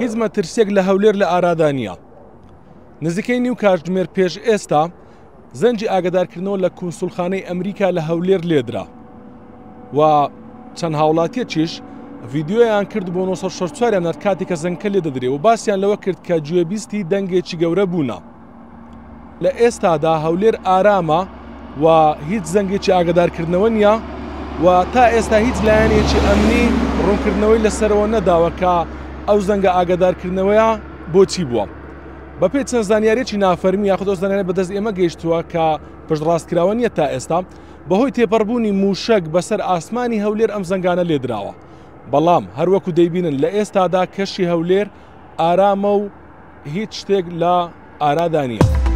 هیچ مەترسیەک لە هەولێر لە ئارادا نییە. نزیکەی نیو کاتژمێر پێش ئێستا زەنجی ئاگادارکردنەوە لە کونسوڵخانەی ئەمریکا لە هەولێر لێدرا و چەند هاوڵاتیەکیش ڤیددیۆیان کرد بۆ 1964 کاتێککە زەنگکە لێ دەدرێ و باسییان لەوە کرد کە گوێبیستی دەنگێکی گەورە بوونە. لە ئێستادا هەولێر ئارامە و هیچ زەنگێکی ئاگادارکردنەوە نییە و تا ئێستا هیچ لایەنێکی ئەمنی ڕوونکردنەوەی لەسەرەوە نەداوە کە ئەو زەنگە ئاگادارکردنەوەیە بۆچی بووە. بەپێی چەند زانیاریی نافەرمی یاخود ئەو زانیاری بەدەست ئێمە گەیشتووە کە پشتڕاستکراوە نییە تا ئێستا بەهۆی تێپەڕبوونی موشک بەسەر ئاسمانی هەولێر ئەم زەنگانە لێدراوە. بەڵام هەروەکو دەیبینن لە ئێستادا کەشی هەولێر ئارامە و هیچ شتێک لە ئارادا نییە.